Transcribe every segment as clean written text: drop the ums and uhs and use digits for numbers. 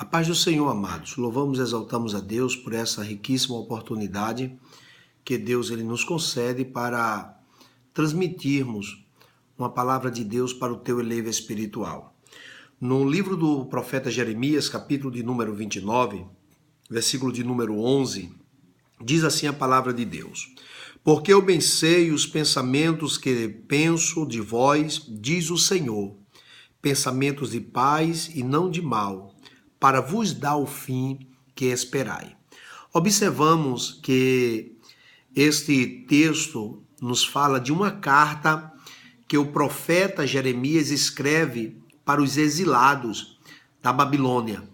A paz do Senhor, amados. Louvamos e exaltamos a Deus por essa riquíssima oportunidade que Deus ele nos concede para transmitirmos uma palavra de Deus para o teu elevo espiritual. No livro do profeta Jeremias, capítulo de número 29, versículo de número 11, diz assim a palavra de Deus: Porque eu bem sei os pensamentos que penso de vós, diz o Senhor, pensamentos de paz e não de mal, para vos dar o fim que esperai. Observamos que este texto nos fala de uma carta que o profeta Jeremias escreve para os exilados da Babilônia.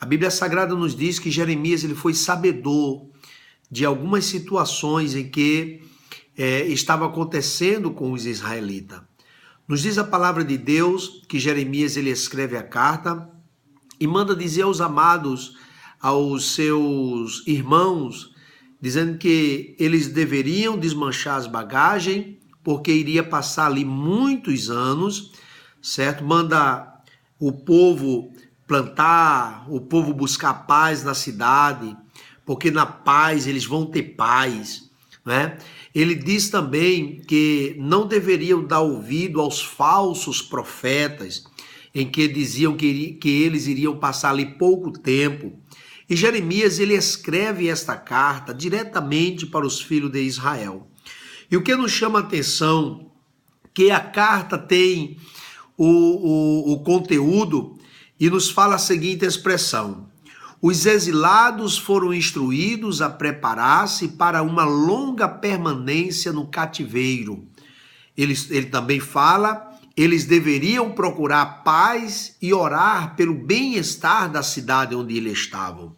A Bíblia Sagrada nos diz que Jeremias ele foi sabedor de algumas situações em que estava acontecendo com os israelitas. Nos diz a palavra de Deus que Jeremias ele escreve a carta e manda dizer aos amados, aos seus irmãos, dizendo que eles deveriam desmanchar as bagagens, porque iria passar ali muitos anos, certo? Manda o povo plantar, o povo buscar paz na cidade, porque na paz eles vão ter paz, né? Ele diz também que não deveriam dar ouvido aos falsos profetas, em que diziam que eles iriam passar ali pouco tempo. E Jeremias ele escreve esta carta diretamente para os filhos de Israel. E o que nos chama a atenção que a carta tem o conteúdo e nos fala a seguinte expressão: os exilados foram instruídos a preparar-se para uma longa permanência no cativeiro. Ele também fala: eles deveriam procurar paz e orar pelo bem-estar da cidade onde eles estavam.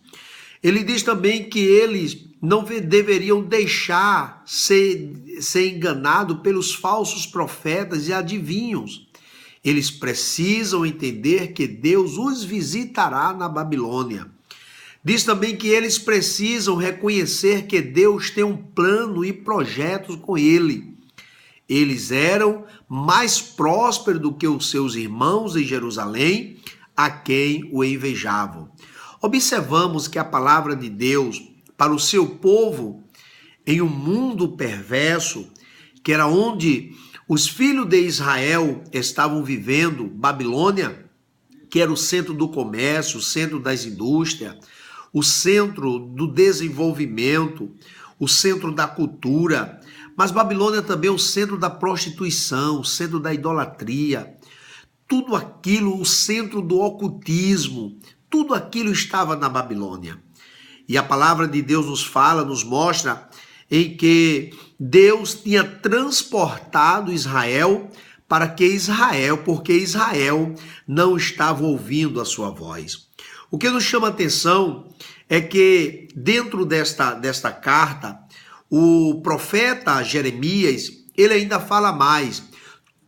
Ele diz também que eles não deveriam deixar ser enganado pelos falsos profetas e adivinhos. Eles precisam entender que Deus os visitará na Babilônia. Diz também que eles precisam reconhecer que Deus tem um plano e projetos com ele. Eles eram mais prósperos do que os seus irmãos em Jerusalém, a quem o invejavam. Observamos que a palavra de Deus para o seu povo, em um mundo perverso, que era onde os filhos de Israel estavam vivendo, Babilônia, que era o centro do comércio, o centro das indústrias, o centro do desenvolvimento, o centro da cultura. Mas Babilônia também é o centro da prostituição, o centro da idolatria, tudo aquilo, o centro do ocultismo, tudo aquilo estava na Babilônia. E a palavra de Deus nos fala, nos mostra em que Deus tinha transportado Israel porque Israel não estava ouvindo a sua voz. O que nos chama a atenção é que dentro desta carta, o profeta Jeremias, ele ainda fala mais: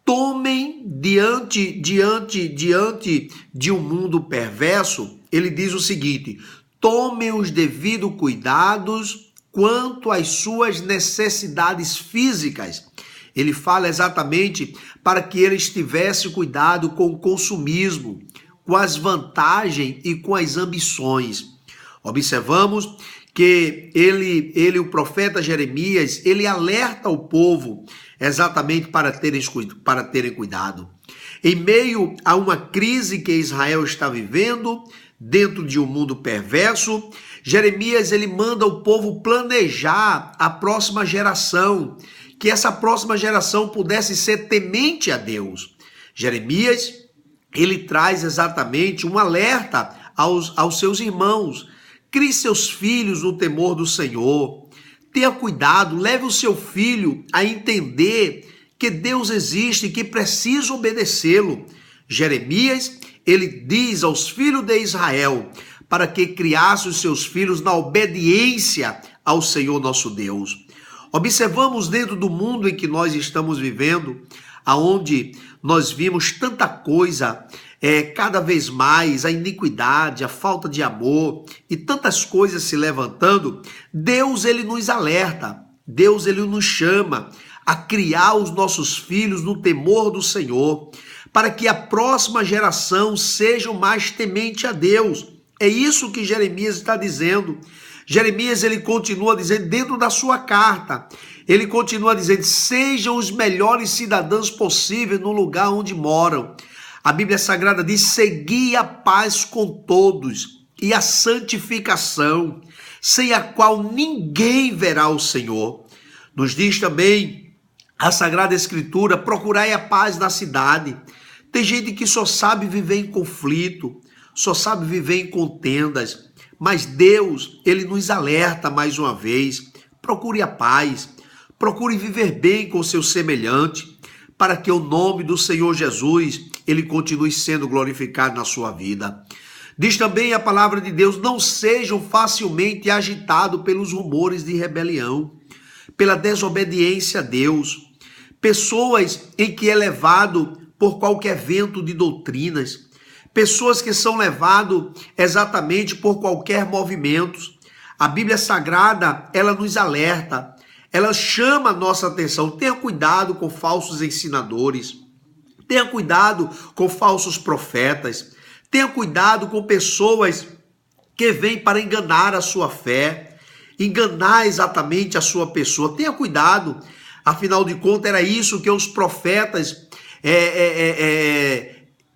tomem diante de um mundo perverso, ele diz o seguinte: tomem os devidos cuidados quanto às suas necessidades físicas. Ele fala exatamente para que eles tivessem cuidado com o consumismo, com as vantagens e com as ambições. Observamos que o profeta Jeremias, ele alerta o povo exatamente para terem cuidado. Em meio a uma crise que Israel está vivendo, dentro de um mundo perverso, Jeremias ele manda o povo planejar a próxima geração, que essa próxima geração pudesse ser temente a Deus. Jeremias, ele traz exatamente um alerta aos seus irmãos: crie seus filhos no temor do Senhor. Tenha cuidado, leve o seu filho a entender que Deus existe e que precisa obedecê-lo. Jeremias, ele diz aos filhos de Israel para que criassem os seus filhos na obediência ao Senhor nosso Deus. Observamos dentro do mundo em que nós estamos vivendo, aonde nós vimos tanta coisa, cada vez mais a iniquidade, a falta de amor e tantas coisas se levantando. Deus ele nos alerta, Deus ele nos chama a criar os nossos filhos no temor do Senhor, para que a próxima geração seja mais temente a Deus. É isso que Jeremias está dizendo. Jeremias, ele continua dizendo dentro da sua carta, ele continua dizendo: sejam os melhores cidadãos possíveis no lugar onde moram. A Bíblia Sagrada diz: segui a paz com todos e a santificação, sem a qual ninguém verá o Senhor. Nos diz também a Sagrada Escritura: procurai a paz na cidade. Tem gente que só sabe viver em conflito, só sabe viver em contendas, mas Deus, ele nos alerta mais uma vez: procure a paz, procure viver bem com seu semelhante, para que o nome do Senhor Jesus, ele continue sendo glorificado na sua vida. Diz também a palavra de Deus: não sejam facilmente agitados pelos rumores de rebelião, pela desobediência a Deus, pessoas em que é levado por qualquer vento de doutrinas, pessoas que são levadas exatamente por qualquer movimento. A Bíblia Sagrada, ela nos alerta, ela chama a nossa atenção: tenha cuidado com falsos ensinadores, tenha cuidado com falsos profetas, tenha cuidado com pessoas que vêm para enganar a sua fé, enganar exatamente a sua pessoa. Tenha cuidado, afinal de contas era isso que os profetas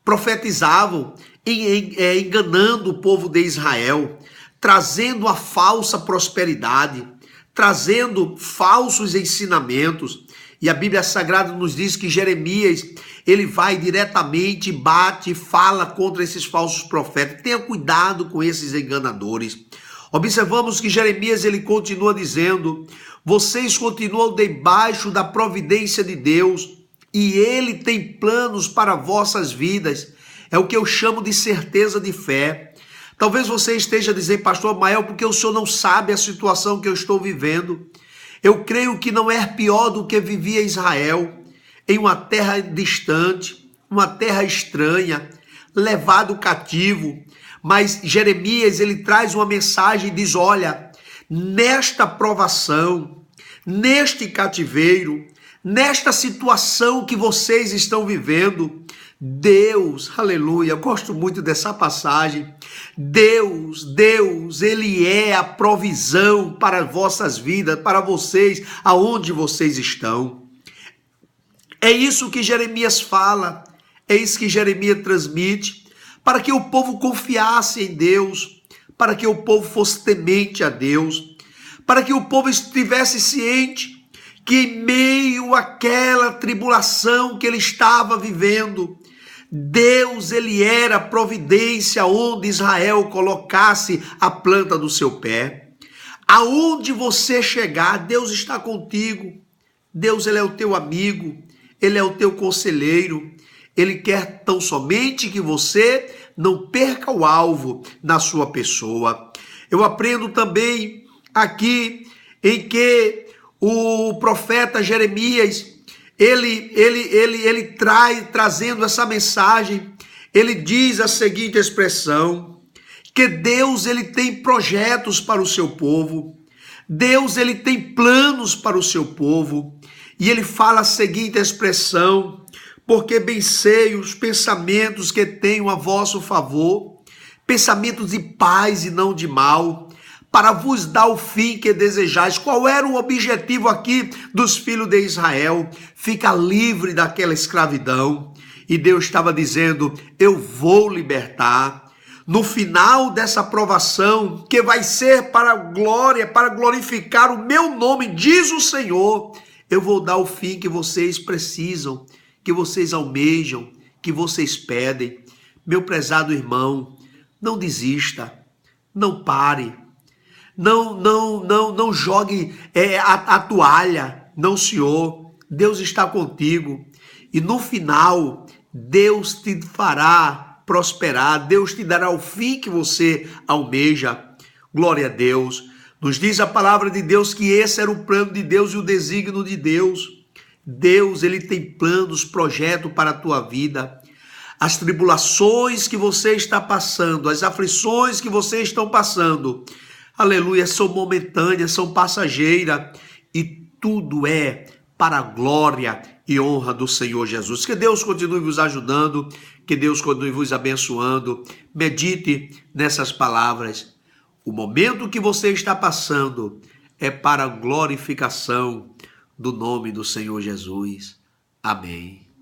profetizavam, enganando o povo de Israel, trazendo a falsa prosperidade, trazendo falsos ensinamentos. E a Bíblia Sagrada nos diz que Jeremias, ele vai diretamente, bate, fala contra esses falsos profetas. Tenha cuidado com esses enganadores. Observamos que Jeremias, ele continua dizendo: vocês continuam debaixo da providência de Deus e ele tem planos para vossas vidas. É o que eu chamo de certeza de fé. Talvez você esteja dizendo: pastor Mael, porque o senhor não sabe a situação que eu estou vivendo. Eu creio que não é pior do que vivia Israel, em uma terra distante, uma terra estranha, levado cativo. Mas Jeremias, ele traz uma mensagem e diz: olha, nesta provação, neste cativeiro, nesta situação que vocês estão vivendo, Deus, aleluia, eu gosto muito dessa passagem. Deus, ele é a provisão para vossas vidas, para vocês, aonde vocês estão. É isso que Jeremias fala, é isso que Jeremias transmite, para que o povo confiasse em Deus, para que o povo fosse temente a Deus, para que o povo estivesse ciente que em meio àquela tribulação que ele estava vivendo, Deus, ele era a providência onde Israel colocasse a planta do seu pé. Aonde você chegar, Deus está contigo. Deus, ele é o teu amigo, ele é o teu conselheiro. Ele quer tão somente que você não perca o alvo na sua pessoa. Eu aprendo também aqui em que o profeta Jeremias, ele trazendo essa mensagem, ele diz a seguinte expressão: que Deus, ele tem projetos para o seu povo, Deus, ele tem planos para o seu povo, e ele fala a seguinte expressão: porque bem sei os pensamentos que tenho a vosso favor, pensamentos de paz e não de mal, para vos dar o fim que desejais. Qual era o objetivo aqui dos filhos de Israel? Fica livre daquela escravidão. E Deus estava dizendo: eu vou libertar. No final dessa provação, que vai ser para a glória, para glorificar o meu nome, diz o Senhor, eu vou dar o fim que vocês precisam, que vocês almejam, que vocês pedem. Meu prezado irmão, não desista, não pare. Não jogue a toalha, não, senhor. Deus está contigo e no final Deus te fará prosperar, Deus te dará o fim que você almeja. Glória a Deus. Nos diz a palavra de Deus que esse era o plano de Deus e o desígnio de Deus. Deus, ele tem planos, projeto para a tua vida. As tribulações que você está passando, as aflições que você está passando, aleluia, são momentâneas, são passageiras, e tudo é para a glória e honra do Senhor Jesus. Que Deus continue vos ajudando, Que Deus continue vos abençoando. Medite nessas palavras. O momento que você está passando é para a glorificação do nome do Senhor Jesus. Amém.